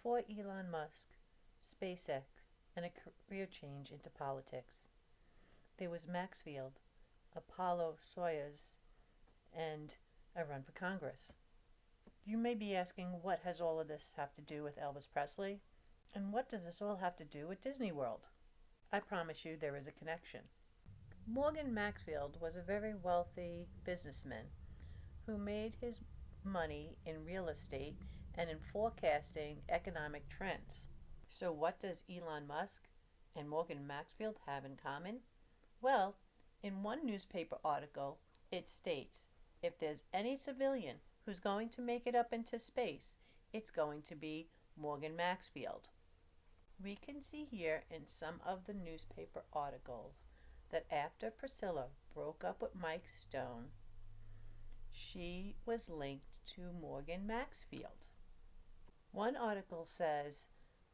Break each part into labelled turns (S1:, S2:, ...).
S1: Before Elon Musk, SpaceX, and a career change into politics, there was Maxfield, Apollo Soyuz, and a run for Congress. You may be asking, what has all of this have to do with Elvis Presley? And what does this all have to do with Disney World? I promise you there is a connection. Morgan Maxfield was a very wealthy businessman who made his money in real estate and in forecasting economic trends. So what does Elon Musk and Morgan Maxfield have in common? Well, in one newspaper article, it states, if there's any civilian who's going to make it up into space, it's going to be Morgan Maxfield. We can see here in some of the newspaper articles that after Priscilla broke up with Mike Stone, she was linked to Morgan Maxfield. One article says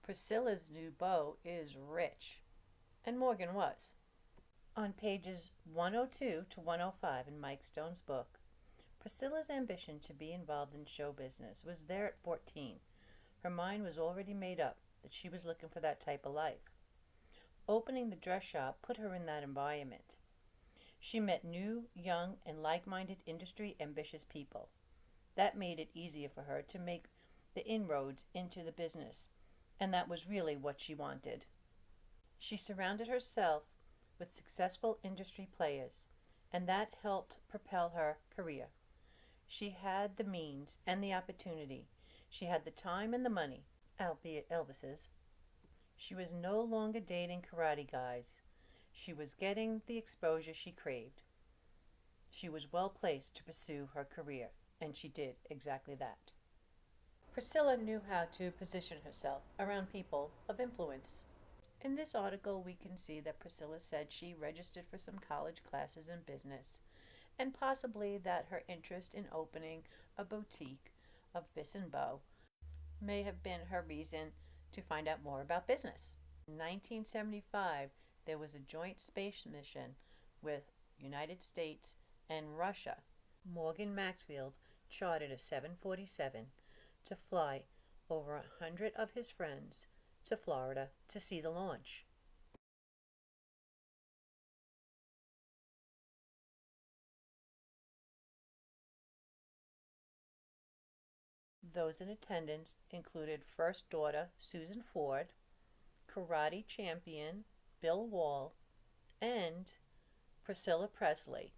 S1: Priscilla's new beau is rich, and Morgan was. On pages 102 to 105 in Mike Stone's book, Priscilla's ambition to be involved in show business was there at 14. Her mind was already made up that she was looking for that type of life. Opening the dress shop put her in that environment. She met new, young, and like-minded industry ambitious people. That made it easier for her to make the inroads into the business, and that was really what she wanted. She surrounded herself with successful industry players, and that helped propel her career. She had the means and the opportunity. She had the time and the money, albeit Elvis's. She was no longer dating karate guys. She was getting the exposure she craved. She was well placed to pursue her career, and she did exactly that. Priscilla knew how to position herself around people of influence. In this article, we can see that Priscilla said she registered for some college classes in business, and possibly that her interest in opening a boutique of Bis and Beau may have been her reason to find out more about business. In 1975, there was a joint space mission with United States and Russia. Morgan Maxfield chartered a 747 to fly over 100 of his friends to Florida to see the launch. Those in attendance included first daughter Susan Ford, karate champion Bill Wall, and Priscilla Presley.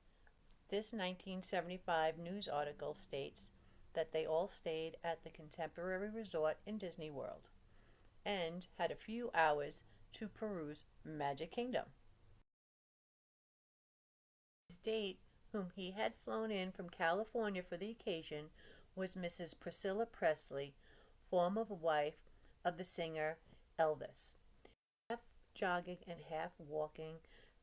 S1: This 1975 news article states that they all stayed at the Contemporary Resort in Disney World and had a few hours to peruse Magic Kingdom. His date, whom he had flown in from California for the occasion, was Mrs. Priscilla Presley, former wife of the singer Elvis. Half jogging and half walking,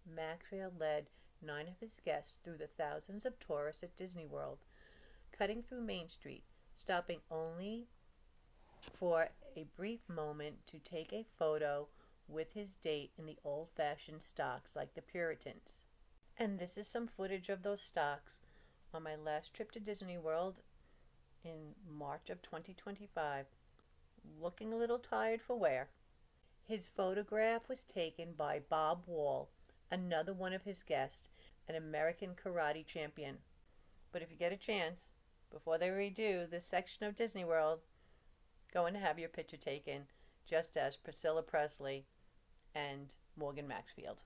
S1: Maxfield led 9 of his guests through the thousands of tourists at Disney World, cutting through Main Street, stopping only for a brief moment to take a photo with his date in the old-fashioned stocks like the Puritans. And this is some footage of those stocks on my last trip to Disney World in March of 2025, looking a little tired for wear. His photograph was taken by Bob Wall, another one of his guests, an American karate champion. But if you get a chance, before they redo this section of Disney World, go and have your picture taken, just as Priscilla Presley and Morgan Maxfield.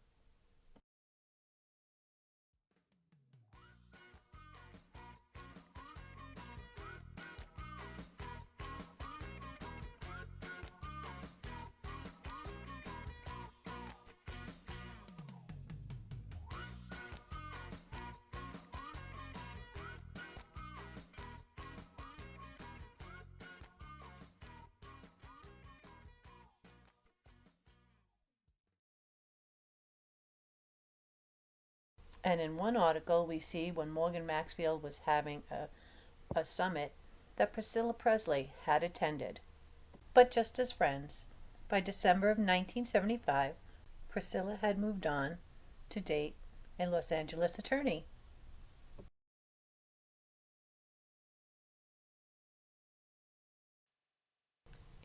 S1: And in one article, we see when Morgan Maxfield was having a summit that Priscilla Presley had attended. But just as friends, by December of 1975, Priscilla had moved on to date a Los Angeles attorney.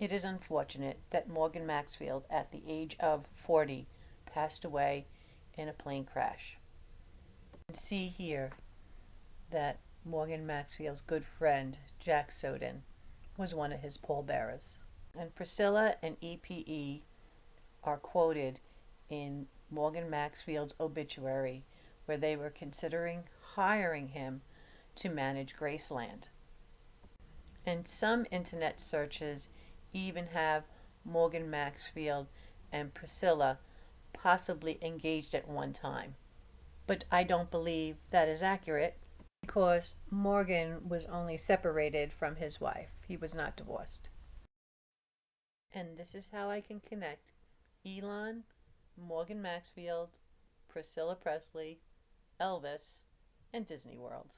S1: It is unfortunate that Morgan Maxfield, at the age of 40, passed away in a plane crash. And see here that Morgan Maxfield's good friend, Jack Soden, was one of his pallbearers. And Priscilla and EPE are quoted in Morgan Maxfield's obituary, where they were considering hiring him to manage Graceland. And some internet searches even have Morgan Maxfield and Priscilla possibly engaged at one time. But I don't believe that is accurate, because Morgan was only separated from his wife. He was not divorced. And this is how I can connect Elon, Morgan Maxfield, Priscilla Presley, Elvis, and Disney World.